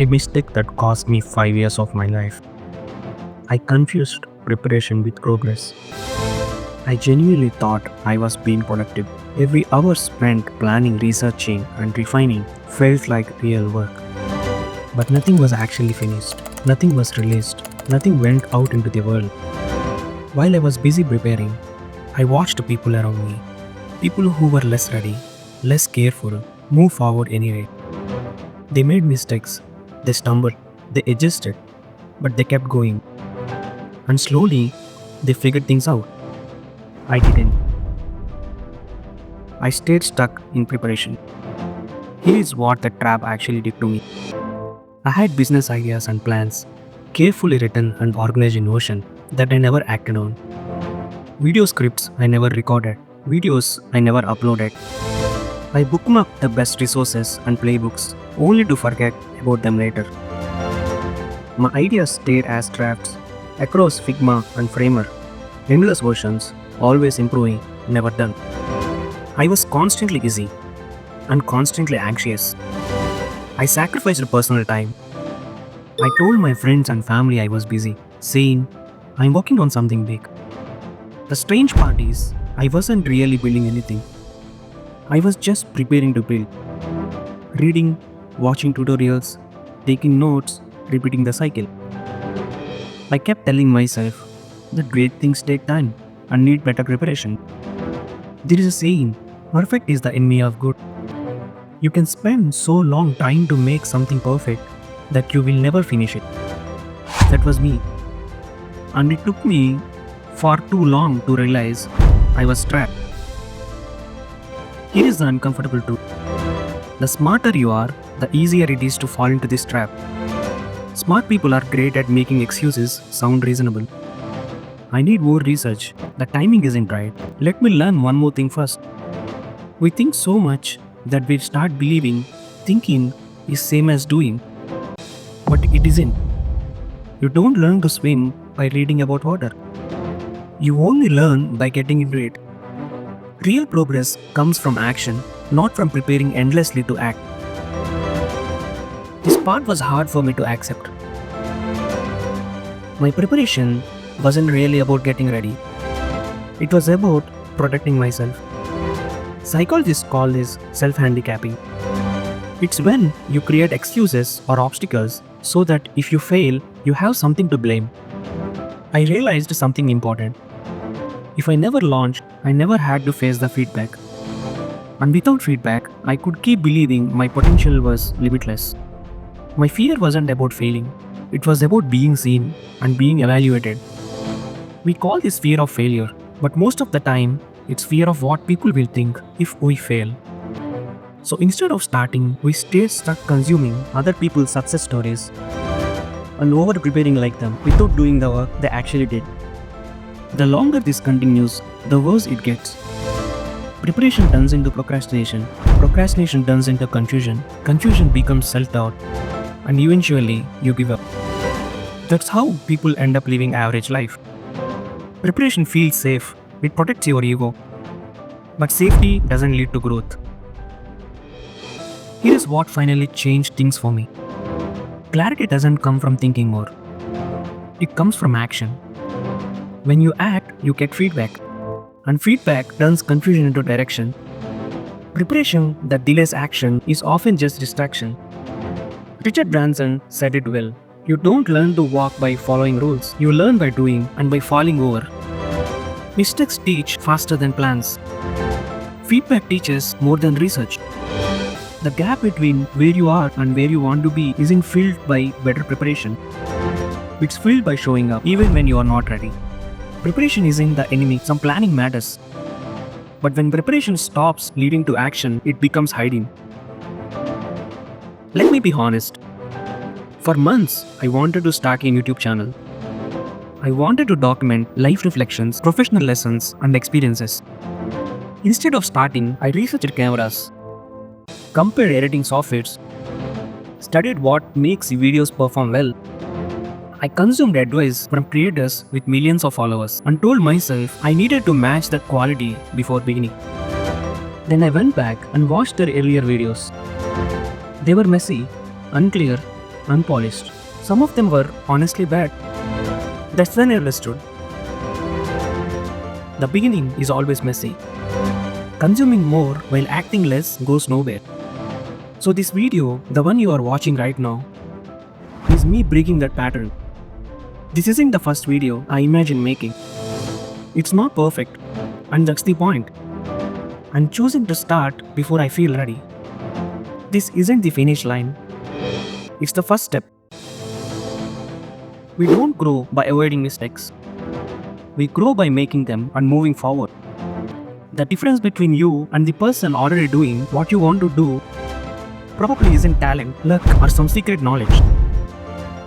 A mistake that cost me 5 years of my life. I confused preparation with progress. I genuinely thought I was being productive. Every hour spent planning, researching, and refining felt like real work. But nothing was actually finished. Nothing was released. Nothing went out into the world. While I was busy preparing, I watched people around me. People who were less ready, less careful, move forward anyway. They made mistakes. They stumbled. They adjusted. But they kept going. And slowly, they figured things out. I didn't. I stayed stuck in preparation. Here is what the trap actually did to me. I had business ideas and plans, carefully written and organized in Notion, that I never acted on. Video scripts I never recorded. Videos I never uploaded. I bookmarked the best resources and playbooks, only to forget about them later. My ideas stayed as drafts, across Figma and Framer, endless versions, always improving, never done. I was constantly busy and constantly anxious. I sacrificed personal time. I told my friends and family I was busy, saying, I'm working on something big. The strange part is, I wasn't really building anything. I was just preparing to build. Reading, watching tutorials, taking notes, repeating the cycle. I kept telling myself that great things take time and need better preparation. There is a saying, perfect is the enemy of good. You can spend so long trying to make something perfect that you will never finish it. That was me. And it took me far too long to realize I was trapped. Here is the uncomfortable truth. The smarter you are, the easier it is to fall into this trap. Smart people are great at making excuses sound reasonable. I need more research. The timing isn't right. Let me learn one more thing first. We think so much that we start believing thinking is same as doing. But it isn't. You don't learn to swim by reading about water. You only learn by getting into it. Real progress comes from action, not from preparing endlessly to act. This part was hard for me to accept. My preparation wasn't really about getting ready. It was about protecting myself. Psychologists call this self-handicapping. It's when you create excuses or obstacles so that if you fail, you have something to blame. I realized something important. If I never launched, I never had to face the feedback. And without feedback, I could keep believing my potential was limitless. My fear wasn't about failing. It was about being seen and being evaluated. We call this fear of failure, but most of the time, it's fear of what people will think if we fail. So instead of starting, we stay stuck consuming other people's success stories and over preparing like them without doing the work they actually did. The longer this continues, the worse it gets. Preparation turns into procrastination. Procrastination turns into confusion. Confusion becomes self-doubt. And eventually, you give up. That's how people end up living average life. Preparation feels safe. It protects your ego. But safety doesn't lead to growth. Here is what finally changed things for me. Clarity doesn't come from thinking more. It comes from action. When you act, you get feedback. And feedback turns confusion into direction. Preparation that delays action is often just distraction. Richard Branson said it well. You don't learn to walk by following rules. You learn by doing and by falling over. Mistakes teach faster than plans. Feedback teaches more than research. The gap between where you are and where you want to be isn't filled by better preparation. It's filled by showing up even when you are not ready. Preparation isn't the enemy, some planning matters. But when preparation stops leading to action, it becomes hiding. Let me be honest. For months, I wanted to start a YouTube channel. I wanted to document life reflections, professional lessons, and experiences. Instead of starting, I researched cameras, compared editing softwares, studied what makes videos perform well. I consumed advice from creators with millions of followers and told myself I needed to match that quality before beginning. Then I went back and watched their earlier videos. They were messy, unclear, unpolished. Some of them were honestly bad. That's when I understood. The beginning is always messy. Consuming more while acting less goes nowhere. So this video, the one you are watching right now, is me breaking that pattern. This isn't the first video I imagine making. It's not perfect, and that's the point. I'm choosing to start before I feel ready. This isn't the finish line. It's the first step. We don't grow by avoiding mistakes. We grow by making them and moving forward. The difference between you and the person already doing what you want to do probably isn't talent, luck, or some secret knowledge.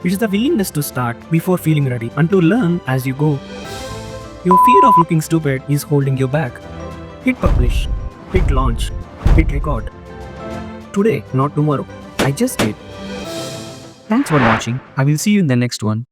It is the willingness to start before feeling ready and to learn as you go. Your fear of looking stupid is holding you back. Hit publish, hit launch, hit record. Today, not tomorrow. I just did. Thanks for watching. I will see you in the next one.